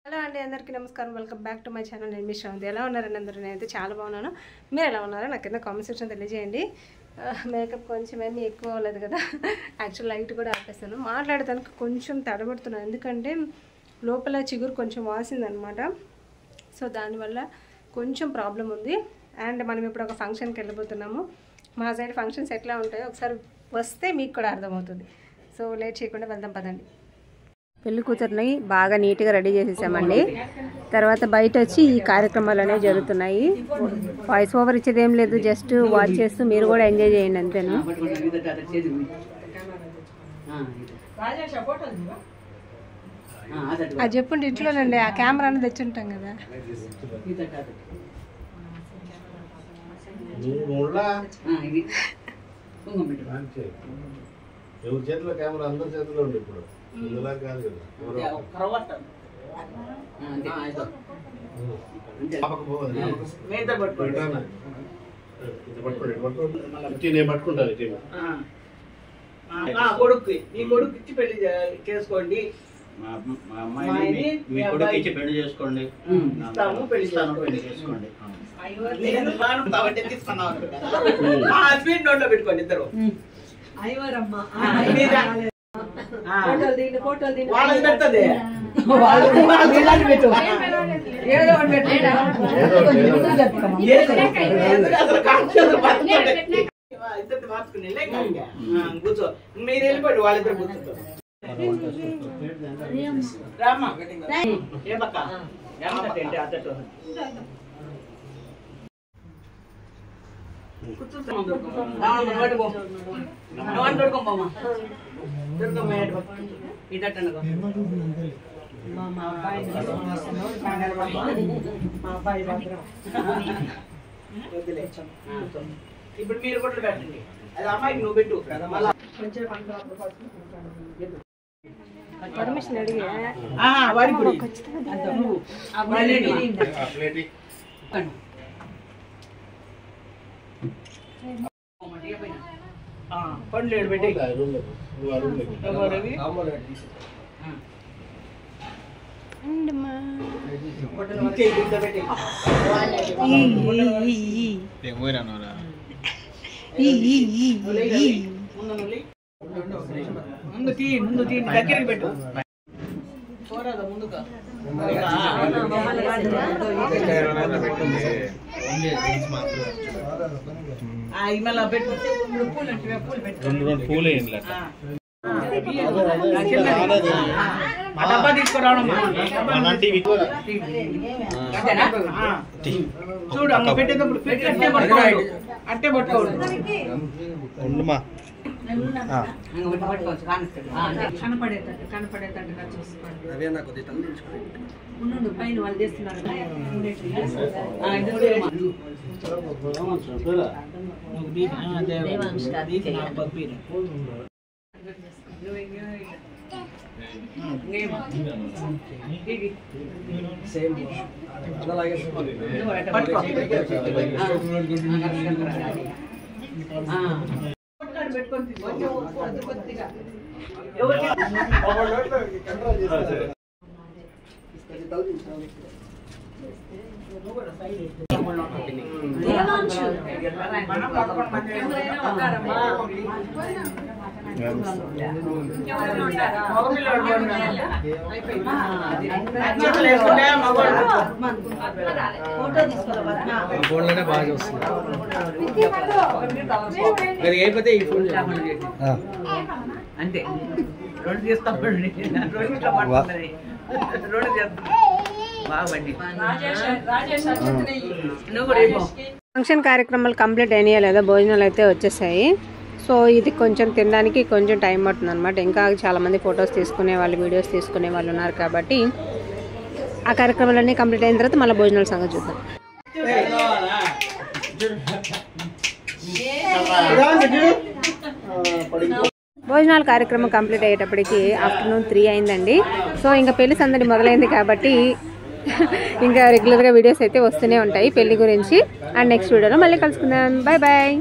Hello అండి, అందరికీ నమస్కారం. Welcome back to my channel. నేను మీ శ్రవంతి. ఎలా ఉన్నారండి అందరూ? నేనైతే చాలా బాగున్నాను. మీరు ఎలా ఉన్నారో నాకు కింద కామెంట్ సెక్షన్ తెలియజేయండి. మేకప్ కొంచెం ఏమీ ఎక్కువ అవ్వలేదు కదా, యాక్చువల్ లైట్ కూడా ఆపేస్తాను. మాట్లాడటానికి కొంచెం తడబడుతున్నాను, ఎందుకంటే లోపల చిగురు కొంచెం వాసిందనమాట. సో దానివల్ల కొంచెం ప్రాబ్లం ఉంది. అండ్ మనం ఇప్పుడు ఒక ఫంక్షన్కి వెళ్ళిపోతున్నాము. మా సైడ్ ఫంక్షన్స్ ఎట్లా ఉంటాయో ఒకసారి వస్తే మీకు కూడా అర్థమవుతుంది. సో లేట్ చేయకుండా వెళ్దాం పదండి. పెళ్లి కూతుర్ని బాగా నీట్గా రెడీ చేసేసామండి. తర్వాత బయట వచ్చి ఈ కార్యక్రమాలు అనేవి జరుగుతున్నాయి. వాయిస్ ఓవర్ ఇచ్చేది ఏం లేదు, జస్ట్ వాచ్ చేస్తూ మీరు కూడా ఎంజాయ్ చేయండి అంతేను. అది చెప్పండి ఇంట్లోనండి, ఆ కెమెరా అనేది తెచ్చుంటాం కదా. ఎవరి చేతిలో కెమెరా అందరి చేతిలో ఉంది ఇప్పుడు, ఇందులా కాదు కదా. కొడుకు ఈ కొడుకు ఇచ్చి పెళ్లి చేసుకోండి, మీ కొడుకు ఇచ్చి పెళ్లి చేసుకోండి, పెళ్లి చేసుకోండి. స్వీట్ నోట్లో పెట్టుకోండి ఇద్దరు. వాళ్ళకి పెడుతుంది, ఇద్దరు మార్చుకుని కూర్చో. మీరు వెళ్ళిపోండి, వాళ్ళిద్దరు కూర్చుంటారు. రామ్మా ఏ పక్క ఏంటి అద్దరు ఇప్పుడు మీరు కూడా పెట్టండి. అది అమ్మాయికి నువ్వు పెట్టు. పర్మిషన్ అడిగి పండ్లు పెట్టి ముందు తీ దగ్గరికి పెట్టు. పోరాదా ముందుగా ఇమలా పెట్టు. డబ్బా తీసుకురావడమ్మా. చూడు అమ్మ పెట్టేటప్పుడు అట్టే పట్టుకోడు. కనపడేటట్టుగా చూసుకోండి. పైన వాళ్ళు చేస్తున్నారు. బాగా వస్తుంది. అయిపోతే ఈ ఫోన్ అంతే రెండు చేస్తాం. రెండు చేస్తాం ఫంక్షన్ కార్యక్రమాలు కంప్లీట్ అయినాయా లేదా, భోజనాలు అయితే వచ్చేసాయి. సో ఇది కొంచెం తినడానికి కొంచెం టైం పడుతుంది అనమాట. ఇంకా చాలామంది ఫొటోస్ తీసుకునే వాళ్ళు, వీడియోస్ తీసుకునే వాళ్ళు ఉన్నారు కాబట్టి ఆ కార్యక్రమాలన్నీ కంప్లీట్ అయిన తర్వాత మళ్ళీ భోజనాల సంగతి చూద్దాం. భోజనాల కార్యక్రమం కంప్లీట్ అయ్యేటప్పటికి ఆఫ్టర్నూన్ 3 అయిందండి. సో ఇంకా పెళ్లి సందడి మొదలైంది కాబట్టి ఇంకా రెగ్యులర్గా వీడియోస్ అయితే వస్తూనే ఉంటాయి పెళ్లి గురించి. అండ్ నెక్స్ట్ వీడియోలో మళ్ళీ కలుసుకుందాం. Bye bye.